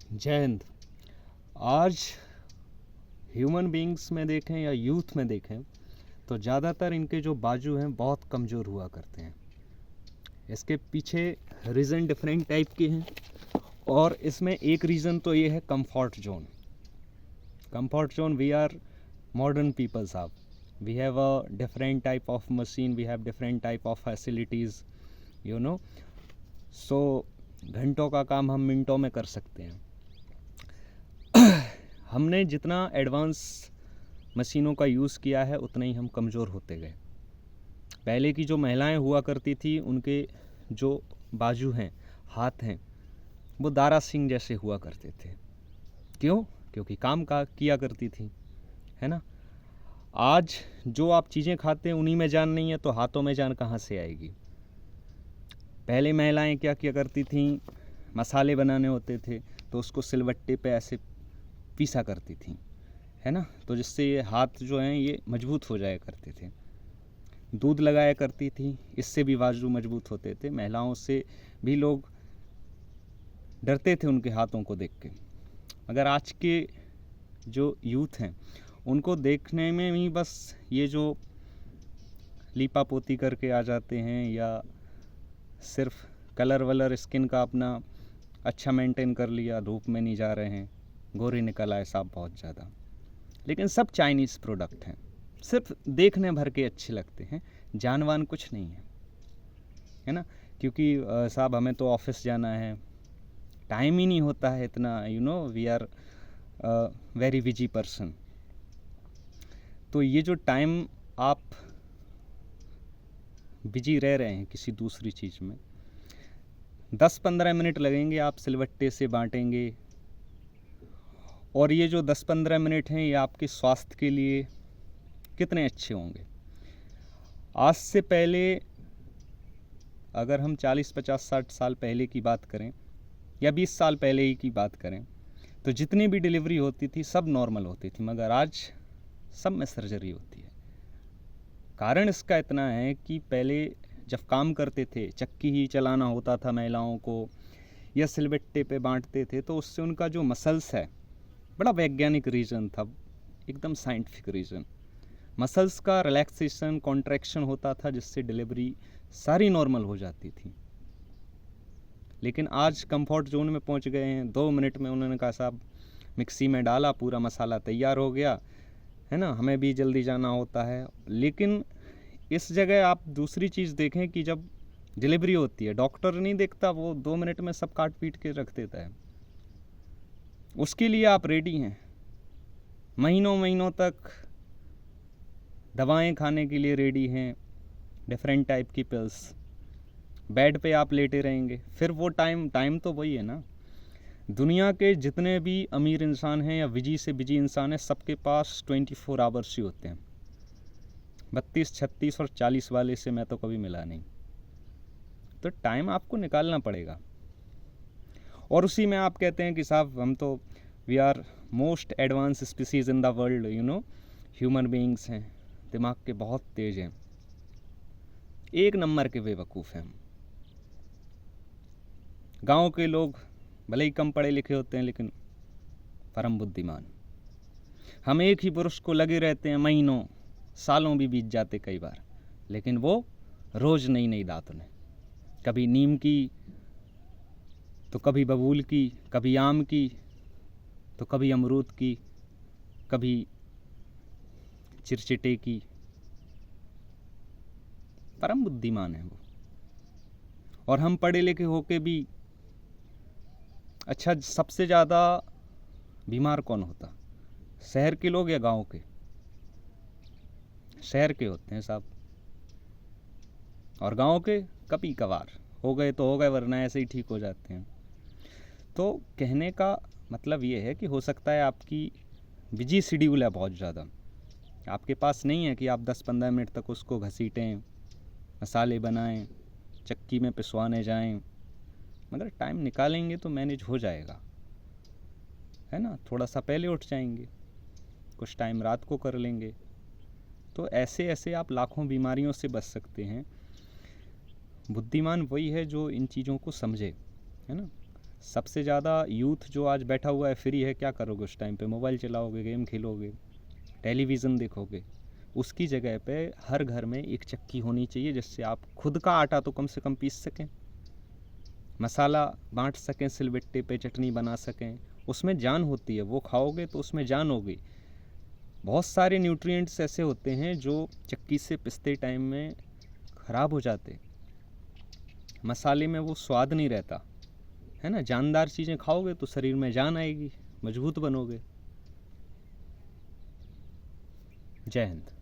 जय हिंद। आज human beings में देखें या यूथ में देखें तो ज़्यादातर इनके जो बाजू हैं बहुत कमज़ोर हुआ करते हैं। इसके पीछे रीज़न डिफरेंट टाइप के हैं और इसमें एक रीज़न तो ये है comfort zone. Comfort zone, we are modern people साहब, we have a different type of machine, we have different type of facilities, you know. So घंटों का काम हम मिनटों में कर सकते हैं। हमने जितना एडवांस मशीनों का यूज़ किया है उतना ही हम कमज़ोर होते गए। पहले की जो महिलाएं हुआ करती थी उनके जो बाजू हैं, हाथ हैं, वो दारा सिंह जैसे हुआ करते थे। क्यों? क्योंकि काम का किया करती थी, है ना। आज जो आप चीज़ें खाते हैं उन्हीं में जान नहीं है तो हाथों में जान कहाँ से आएगी। पहले महिलाएं क्या किया करती थीं, मसाले बनाने होते थे तो उसको सिलबट्टे पे ऐसे पीसा करती थी, है ना, तो जिससे ये हाथ जो हैं ये मजबूत हो जाया करते थे। दूध लगाया करती थी, इससे भी बाजू मजबूत होते थे। महिलाओं से भी लोग डरते थे उनके हाथों को देख के। मगर आज के जो यूथ हैं उनको देखने में भी बस ये जो लीपा पोती करके आ जाते हैं या सिर्फ कलर वलर स्किन का अपना अच्छा मेंटेन कर लिया, धूप में नहीं जा रहे हैं, गोरे निकल आए साहब बहुत ज़्यादा। लेकिन सब चाइनीज़ प्रोडक्ट हैं, सिर्फ देखने भर के अच्छे लगते हैं, जानवान कुछ नहीं है ना। क्योंकि साहब हमें तो ऑफिस जाना है, टाइम ही नहीं होता है इतना, you know, we are very busy person. तो ये जो टाइम आप बिजी रह रहे हैं किसी दूसरी चीज़ में, 10-15 मिनट लगेंगे आप सिलवट्टे से बांटेंगे, और ये जो 10-15 मिनट हैं ये आपके स्वास्थ्य के लिए कितने अच्छे होंगे। आज से पहले अगर हम 40-50-60 साल पहले की बात करें या 20 साल पहले ही की बात करें तो जितनी भी डिलीवरी होती थी सब नॉर्मल होती थी, मगर आज सब में सर्जरी होती है। कारण इसका इतना है कि पहले जब काम करते थे चक्की ही चलाना होता था महिलाओं को या सिलबट्टे पे बांटते थे, तो उससे उनका जो मसल्स है, बड़ा वैज्ञानिक रीज़न था, एकदम साइंटिफिक रीज़न। मसल्स का रिलैक्सेशन, कॉन्ट्रैक्शन होता था जिससे डिलीवरी सारी नॉर्मल हो जाती थी। लेकिन आज कंफर्ट जोन में पहुंच गए हैं। 2 मिनट में उन्होंने कहा साहब मिक्सी में डाला, पूरा मसाला तैयार हो गया, है ना, हमें भी जल्दी जाना होता है। लेकिन इस जगह आप दूसरी चीज़ देखें कि जब डिलीवरी होती है डॉक्टर नहीं देखता, वो 2 मिनट में सब काट पीट के रख देता है। उसके लिए आप रेडी हैं, महीनों महीनों तक दवाएं खाने के लिए रेडी हैं, डिफरेंट टाइप की पिल्स। बेड पे आप लेटे रहेंगे, फिर वो टाइम तो वही है ना। दुनिया के जितने भी अमीर इंसान हैं या बिजी से बिजी इंसान हैं, सबके पास 24 आवर्स ही होते हैं। 32, 36 और 40 वाले से मैं तो कभी मिला नहीं। तो टाइम आपको निकालना पड़ेगा। और उसी में आप कहते हैं कि साहब हम तो we are most advance species in the world, you know, human beings हैं, दिमाग के बहुत तेज हैं। एक नंबर के बेवकूफ़ हैं हम। गांव के लोग भले ही कम पढ़े लिखे होते हैं लेकिन परम बुद्धिमान। हम एक ही पुरुष को लगे रहते हैं, महीनों सालों भी बीत जाते कई बार, लेकिन वो रोज़ नई नई दातुन है, कभी नीम की तो कभी बबूल की, कभी आम की तो कभी अमरूद की, कभी चिरचिटे की। परम बुद्धिमान है वो। और हम पढ़े लिखे होके भी, अच्छा सबसे ज़्यादा बीमार कौन होता, शहर के लोग या गांव के? शहर के होते हैं साहब, और गांव के कभी कभार हो गए तो हो गए, वरना ऐसे ही ठीक हो जाते हैं। तो कहने का मतलब ये है कि हो सकता है आपकी बिजी शेड्यूल है बहुत ज़्यादा, आपके पास नहीं है कि आप 10-15 मिनट तक उसको घसीटें, मसाले बनाएं, चक्की में पिसवाने जाएं, मगर टाइम निकालेंगे तो मैनेज हो जाएगा, है ना। थोड़ा सा पहले उठ जाएंगे, कुछ टाइम रात को कर लेंगे, तो ऐसे ऐसे आप लाखों बीमारियों से बच सकते हैं। बुद्धिमान वही है जो इन चीज़ों को समझे, है ना। सबसे ज़्यादा यूथ जो आज बैठा हुआ है फ्री है, क्या करोगे उस टाइम पे? मोबाइल चलाओगे, गेम खेलोगे, टेलीविज़न देखोगे। उसकी जगह पे हर घर में एक चक्की होनी चाहिए जिससे आप खुद का आटा तो कम से कम पीस सकें, मसाला बांट सकें, सिलबट्टे पे चटनी बना सकें। उसमें जान होती है, वो खाओगे तो उसमें जान होगी। बहुत सारे न्यूट्रिएंट्स ऐसे होते हैं जो चक्की से पिसते टाइम में ख़राब हो जाते, मसाले में वो स्वाद नहीं रहता है ना। जानदार चीज़ें खाओगे तो शरीर में जान आएगी, मजबूत बनोगे। जय हिंद।